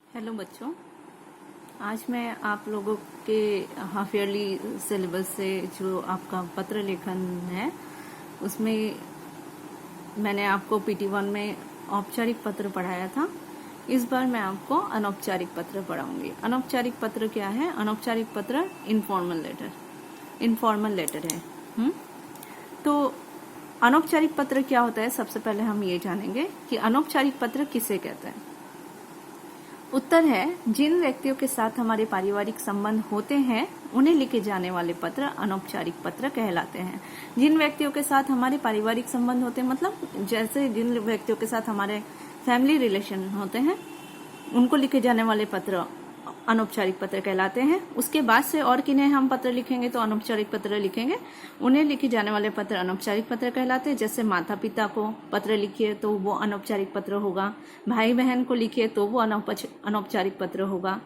Hello बच्चों, आज मैं आप लोगों के हाफ ईयरली सिलेबस से जो आपका पत्र लेखन है उसमें मैंने आपको PT1 में औपचारिक पत्र पढ़ाया था। इस बार मैं आपको अनौपचारिक पत्र पढ़ाऊंगी। अनौपचारिक पत्र क्या है? अनौपचारिक पत्र इनफॉर्मल लेटर है। तो अनौपचारिक पत्र क्या होता है? सबसे पहले हम ये जानेंगे कि अनौपचारिक पत्र किसे कहते हैं। उत्तर है, जिन व्यक्तियों के साथ हमारे पारिवारिक संबंध होते हैं उन्हें लिखे जाने वाले पत्र अनौपचारिक पत्र कहलाते हैं। जिन व्यक्तियों के साथ हमारे पारिवारिक संबंध होते हैं मतलब जैसे जिन व्यक्तियों के साथ हमारे फैमिली रिलेशन होते हैं उनको लिखे जाने वाले पत्र अनौपचारिक पत्र कहलाते हैं। उसके बाद से और किन्हें हम पत्र लिखेंगे तो अनौपचारिक पत्र लिखेंगे, उन्हें लिखे जाने वाले पत्र अनौपचारिक पत्र कहलाते हैं। जैसे माता पिता को पत्र लिखिए तो वो अनौपचारिक पत्र होगा, भाई बहन को लिखिए तो वो अनौपचारिक पत्र होगा।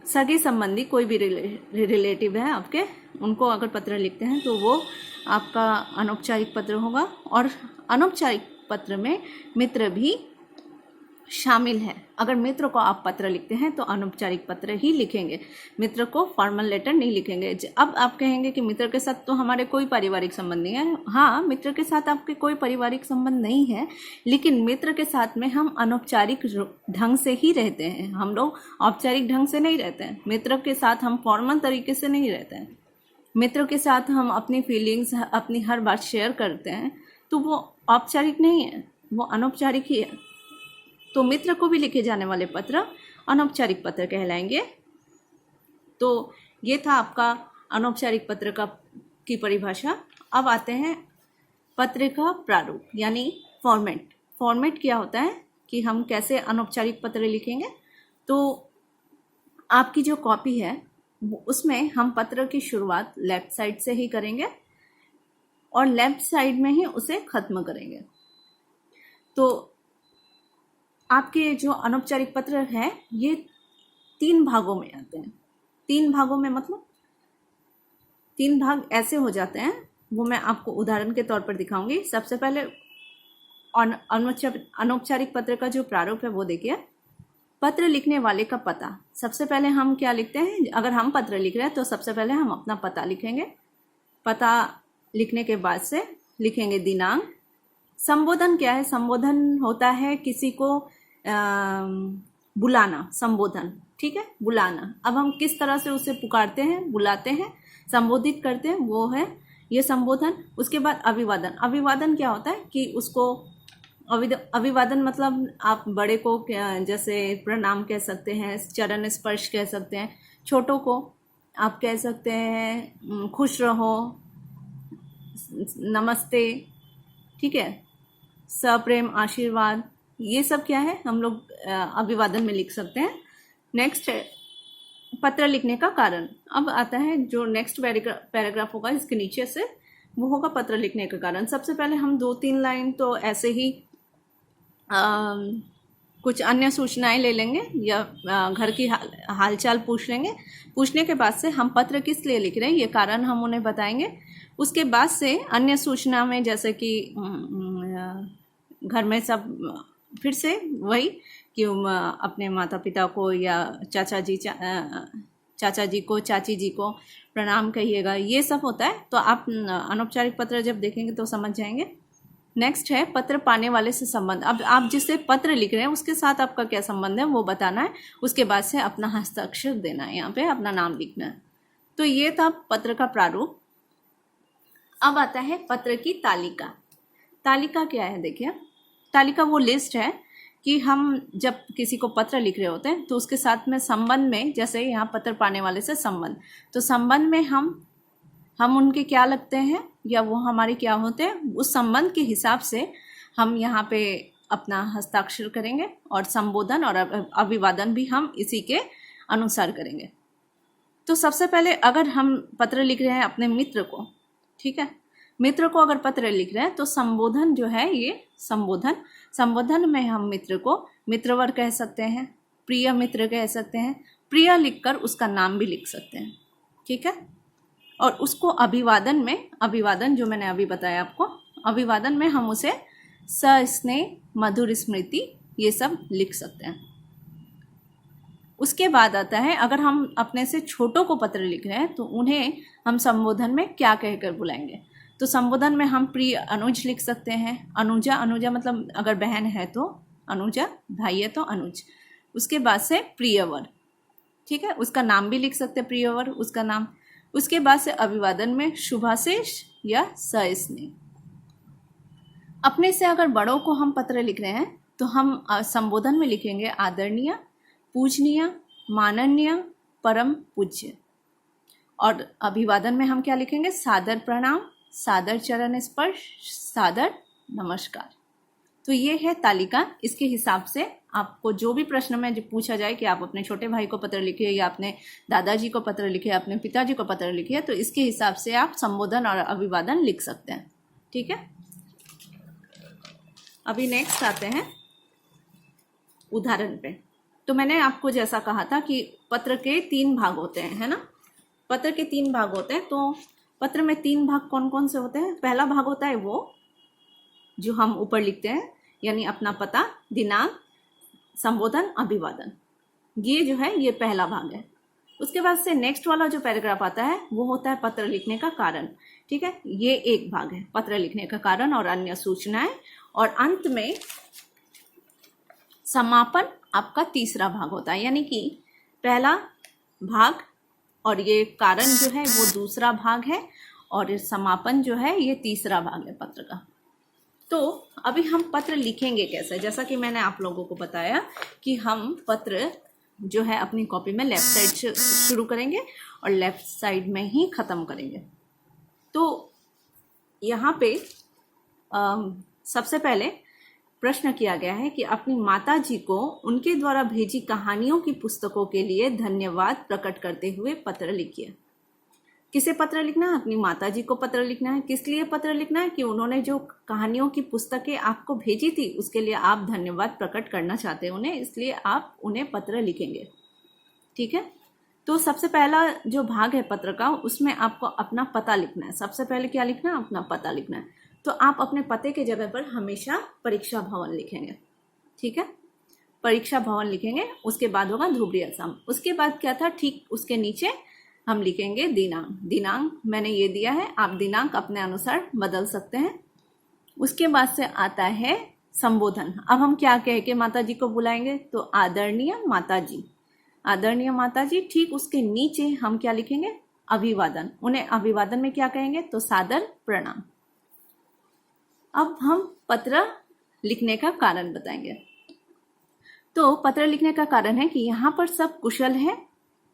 सगे संबंधी कोई भी रिलेटिव है आपके, उनको अगर पत्र लिखते हैं तो वो आपका अनौपचारिक पत्र होगा। और अनौपचारिक पत्र में मित्र भी शामिल है। अगर मित्र को आप पत्र लिखते हैं तो अनौपचारिक पत्र ही लिखेंगे, मित्र को फॉर्मल लेटर नहीं लिखेंगे। अब आप कहेंगे कि मित्र के साथ तो हमारे कोई पारिवारिक संबंध नहीं है। हाँ, मित्र के साथ आपके कोई पारिवारिक संबंध नहीं है, लेकिन मित्र के साथ में हम अनौपचारिक ढंग से ही रहते हैं। हम लोग औपचारिक ढंग से नहीं रहते हैं। मित्र के साथ हम फॉर्मल तरीके से नहीं रहते हैं। मित्र के साथ हम अपनी फीलिंग्स, अपनी हर बात शेयर करते हैं, तो वो औपचारिक नहीं है, वो अनौपचारिक ही है। तो मित्र को भी लिखे जाने वाले पत्र अनौपचारिक पत्र कहलाएंगे। तो ये था आपका अनौपचारिक पत्र की परिभाषा। अब आते हैं पत्र का प्रारूप यानी फॉर्मेट। फॉर्मेट क्या होता है कि हम कैसे अनौपचारिक पत्र लिखेंगे। तो आपकी जो कॉपी है उसमें हम पत्र की शुरुआत लेफ्ट साइड से ही करेंगे और लेफ्ट साइड में ही उसे खत्म करेंगे। तो आपके जो अनौपचारिक पत्र है ये 3 भागों में आते हैं। 3 भागों में मतलब 3 भाग ऐसे हो जाते हैं, वो मैं आपको उदाहरण के तौर पर दिखाऊंगी। सबसे पहले अनौपचारिक पत्र का जो प्रारूप है वो देखिए। पत्र लिखने वाले का पता। सबसे पहले हम क्या लिखते हैं? अगर हम पत्र लिख रहे हैं तो सबसे पहले हम अपना पता लिखेंगे। पता लिखने के बाद से लिखेंगे दिनांक। संबोधन क्या है? संबोधन होता है किसी को बुलाना, संबोधन, ठीक है, बुलाना। अब हम किस तरह से उसे पुकारते हैं, बुलाते हैं, संबोधित करते हैं, वो है ये संबोधन। उसके बाद अभिवादन। अभिवादन क्या होता है कि उसको अभिवादन मतलब आप बड़े को जैसे प्रणाम कह सकते हैं, चरण स्पर्श कह सकते हैं। छोटों को आप कह सकते हैं खुश रहो, नमस्ते, ठीक है, सप्रेम आशीर्वाद। ये सब क्या है, हम लोग अभिवादन में लिख सकते हैं। नेक्स्ट है पत्र लिखने का कारण। अब आता है जो नेक्स्ट पैराग्राफ होगा इसके नीचे से, वो होगा पत्र लिखने का कारण। सबसे पहले हम 2-3 लाइन तो ऐसे ही कुछ अन्य सूचनाएं ले लेंगे या घर की हालचाल पूछ लेंगे। पूछने के बाद से हम पत्र किस लिए लिख रहे हैं ये कारण हम उन्हें बताएंगे। उसके बाद से अन्य सूचना में जैसे कि घर में सब फिर से वही कि अपने माता पिता को या चाचा जी को, चाची जी को प्रणाम कहिएगा, ये सब होता है। तो आप अनौपचारिक पत्र जब देखेंगे तो समझ जाएंगे। नेक्स्ट है पत्र पाने वाले से संबंध। अब आप जिससे पत्र लिख रहे हैं उसके साथ आपका क्या संबंध है वो बताना है। उसके बाद से अपना हस्ताक्षर देना है, यहाँ पे अपना नाम लिखना है। तो ये था पत्र का प्रारूप। अब आता है पत्र की तालिका। तालिका क्या है? देखिए, तालिका वो लिस्ट है कि हम जब किसी को पत्र लिख रहे होते हैं तो उसके साथ में संबंध में, जैसे यहाँ पत्र पाने वाले से संबंध, तो संबंध में हम उनके क्या लगते हैं या वो हमारे क्या होते हैं, उस संबंध के हिसाब से हम यहाँ पे अपना हस्ताक्षर करेंगे और संबोधन और अभिवादन भी हम इसी के अनुसार करेंगे। तो सबसे पहले अगर हम पत्र लिख रहे हैं अपने मित्र को, ठीक है, मित्र को अगर पत्र लिख रहे हैं तो संबोधन जो है ये संबोधन में हम मित्र को मित्रवर कह सकते हैं, प्रिय मित्र कह सकते हैं। प्रिय लिखकर उसका नाम भी लिख सकते हैं, ठीक है। और उसको अभिवादन जो मैंने अभी बताया आपको, अभिवादन में हम उसे सस्नेह, मधुर स्मृति, ये सब लिख सकते हैं। उसके बाद आता है, अगर हम अपने से छोटों को पत्र लिख रहे हैं तो उन्हें हम संबोधन में क्या कहकर बुलाएंगे। तो संबोधन में हम प्रिय अनुज लिख सकते हैं। अनुजा, अनुजा मतलब अगर बहन है तो अनुजा, भाई है तो अनुज। उसके बाद से प्रियवर, ठीक है, उसका नाम भी लिख सकते हैं, प्रियवर उसका नाम। उसके बाद से अभिवादन में शुभाशीष या सस्नेह। अपने से अगर बड़ों को हम पत्र लिख रहे हैं तो हम संबोधन में लिखेंगे आदरणीय, पूजनीय, माननीय, परम पूज्य। और अभिवादन में हम क्या लिखेंगे, सादर प्रणाम, सादर चरण स्पर्श, सादर नमस्कार। तो ये है तालिका। इसके हिसाब से आपको जो भी प्रश्न में जो पूछा जाए कि आप अपने छोटे भाई को पत्र लिखिए या अपने दादाजी को पत्र लिखिए, अपने पिताजी को पत्र लिखिए, तो इसके हिसाब से आप संबोधन और अभिवादन लिख सकते हैं। ठीक है, अभी नेक्स्ट आते हैं उदाहरण पे। तो मैंने आपको जैसा कहा था कि पत्र के 3 भाग होते हैं, है ना। पत्र के 3 भाग होते हैं। तो पत्र में 3 भाग कौन कौन से होते हैं। पहला भाग होता है वो जो हम ऊपर लिखते हैं, यानी अपना पता, दिनांक, संबोधन, अभिवादन। ये जो है ये पहला भाग है। उसके बाद से नेक्स्ट वाला जो पैराग्राफ आता है वो होता है पत्र लिखने का कारण। ठीक है, ये एक भाग है, पत्र लिखने का कारण और अन्य सूचनाएं। और अंत में समापन आपका तीसरा भाग होता है, यानी कि पहला भाग और ये कारण जो है वो दूसरा भाग है और समापन जो है ये तीसरा भाग है पत्र का। तो अभी हम पत्र लिखेंगे कैसे। जैसा कि मैंने आप लोगों को बताया कि हम पत्र जो है अपनी कॉपी में लेफ्ट साइड से शुरू करेंगे और लेफ्ट साइड में ही ख़त्म करेंगे। तो यहाँ पे सबसे पहले प्रश्न किया गया है कि अपनी माता जी को उनके द्वारा भेजी कहानियों की पुस्तकों के लिए धन्यवाद प्रकट करते हुए पत्र लिखिए। किसे पत्र लिखना है, अपनी माता जी को पत्र लिखना है। किस लिए पत्र लिखना है, कि उन्होंने जो कहानियों की पुस्तकें आपको भेजी थी उसके लिए आप धन्यवाद प्रकट करना चाहते हैं उन्हें, इसलिए आप उन्हें पत्र लिखेंगे। ठीक है, तो सबसे पहला जो भाग है पत्र का उसमें आपको अपना पता लिखना है। सबसे पहले क्या लिखना है, अपना पता लिखना है। तो आप अपने पते के जगह पर हमेशा परीक्षा भवन लिखेंगे। ठीक है, परीक्षा भवन लिखेंगे। उसके बाद होगा धुबरी असम। उसके बाद क्या था, ठीक उसके नीचे हम लिखेंगे दिनांक। दिनांक मैंने ये दिया है, आप दिनांक अपने अनुसार बदल सकते हैं। उसके बाद से आता है संबोधन। अब हम क्या कह के माता जी को बुलाएंगे, तो आदरणीय माता जी, आदरणीय माता जी। ठीक उसके नीचे हम क्या लिखेंगे, अभिवादन। उन्हें अभिवादन में क्या कहेंगे, तो सादर प्रणाम। अब हम पत्र लिखने का कारण बताएंगे। तो पत्र लिखने का कारण है कि यहाँ पर सब कुशल है।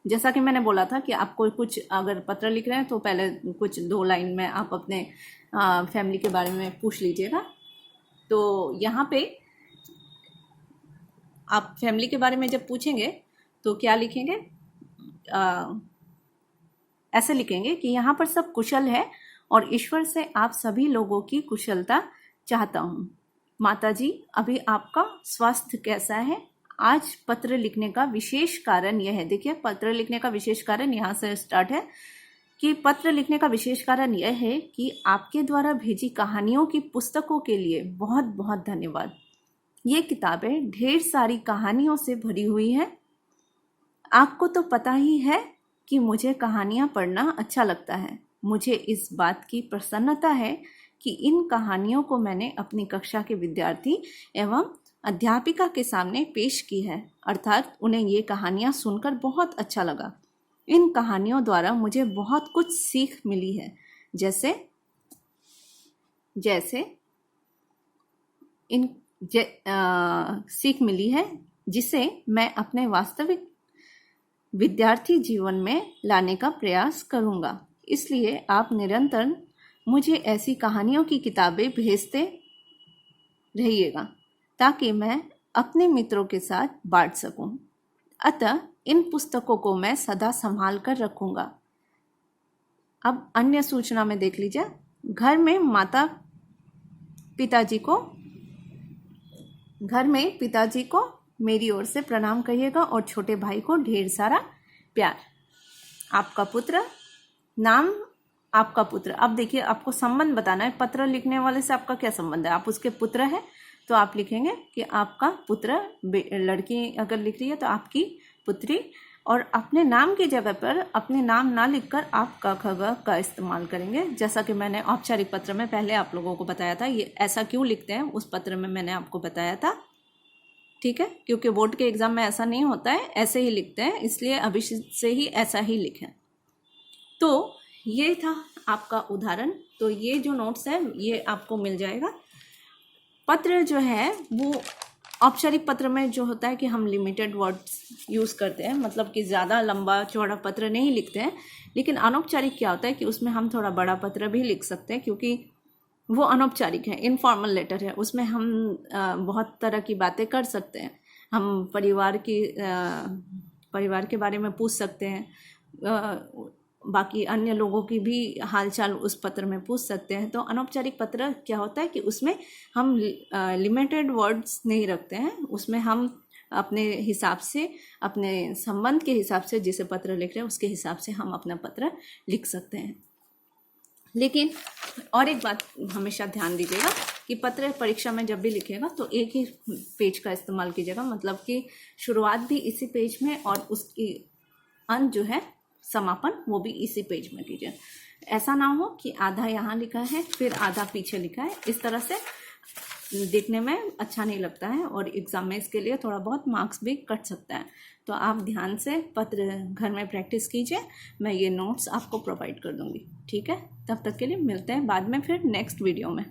जैसा कि मैंने बोला था कि आपको कुछ अगर पत्र लिख रहे हैं तो पहले कुछ 2 लाइन में आप अपने फैमिली के बारे में पूछ लीजिएगा। तो यहाँ पे आप फैमिली के बारे में जब पूछेंगे तो क्या लिखेंगे, ऐसे लिखेंगे कि यहाँ पर सब कुशल है और ईश्वर से आप सभी लोगों की कुशलता चाहता हूँ। माता जी, अभी आपका स्वास्थ्य कैसा है। आज पत्र लिखने का विशेष कारण यह है, देखिए पत्र लिखने का विशेष कारण यहाँ से स्टार्ट है कि पत्र लिखने का विशेष कारण यह है कि आपके द्वारा भेजी कहानियों की पुस्तकों के लिए बहुत बहुत धन्यवाद। ये किताबें ढेर सारी कहानियों से भरी हुई है। आपको तो पता ही है कि मुझे कहानियाँ पढ़ना अच्छा लगता है। मुझे इस बात की प्रसन्नता है कि इन कहानियों को मैंने अपनी कक्षा के विद्यार्थी एवं अध्यापिका के सामने पेश की है, अर्थात उन्हें ये कहानियाँ सुनकर बहुत अच्छा लगा। इन कहानियों द्वारा मुझे बहुत कुछ सीख मिली है, जैसे सीख मिली है जिसे मैं अपने वास्तविक विद्यार्थी जीवन में लाने का प्रयास करूँगा। इसलिए आप निरंतर मुझे ऐसी कहानियों की किताबें भेजते रहिएगा ताकि मैं अपने मित्रों के साथ बांट सकूं। अतः इन पुस्तकों को मैं सदा संभाल कर रखूंगा। अब अन्य सूचना में देख लीजिए। घर में पिताजी को मेरी ओर से प्रणाम कहिएगा और छोटे भाई को ढेर सारा प्यार। आपका पुत्र, नाम आपका पुत्र। अब देखिए आपको संबंध बताना है, पत्र लिखने वाले से आपका क्या संबंध है। आप उसके पुत्र हैं तो आप लिखेंगे कि आपका पुत्र, लड़की अगर लिख रही है तो आपकी पुत्री, और अपने नाम की जगह पर अपने नाम ना लिखकर आप क ख ग का इस्तेमाल करेंगे। जैसा कि मैंने औपचारिक पत्र में पहले आप लोगों को बताया था, ये ऐसा क्यों लिखते हैं उस पत्र में मैंने आपको बताया था, ठीक है, क्योंकि बोर्ड के एग्जाम में ऐसा नहीं होता है, ऐसे ही लिखते हैं, इसलिए अभी से ही ऐसा ही लिखें। तो ये था आपका उदाहरण। तो ये जो नोट्स है ये आपको मिल जाएगा। पत्र जो है वो औपचारिक पत्र में जो होता है कि हम लिमिटेड वर्ड्स यूज़ करते हैं, मतलब कि ज़्यादा लंबा चौड़ा पत्र नहीं लिखते हैं। लेकिन अनौपचारिक क्या होता है कि उसमें हम थोड़ा बड़ा पत्र भी लिख सकते हैं, क्योंकि वो अनौपचारिक है, इनफॉर्मल लेटर है। उसमें हम बहुत तरह की बातें कर सकते हैं। हम परिवार के बारे में पूछ सकते हैं, बाकी अन्य लोगों की भी हालचाल उस पत्र में पूछ सकते हैं। तो अनौपचारिक पत्र क्या होता है कि उसमें हम लिमिटेड वर्ड्स नहीं रखते हैं, उसमें हम अपने हिसाब से, अपने संबंध के हिसाब से जिसे पत्र लिख रहे हैं उसके हिसाब से हम अपना पत्र लिख सकते हैं। लेकिन और एक बात हमेशा ध्यान दीजिएगा कि पत्र परीक्षा में जब भी लिखेगा तो एक ही पेज का इस्तेमाल कीजिएगा, मतलब कि शुरुआत भी इसी पेज में और उसकी अंत जो है समापन वो भी इसी पेज में कीजिए। ऐसा ना हो कि आधा यहाँ लिखा है फिर आधा पीछे लिखा है, इस तरह से देखने में अच्छा नहीं लगता है और एग्जाम में इसके लिए थोड़ा बहुत मार्क्स भी कट सकता है। तो आप ध्यान से पत्र घर में प्रैक्टिस कीजिए, मैं ये नोट्स आपको प्रोवाइड कर दूंगी, ठीक है। तब तक के लिए मिलते हैं बाद में फिर नेक्स्ट वीडियो में।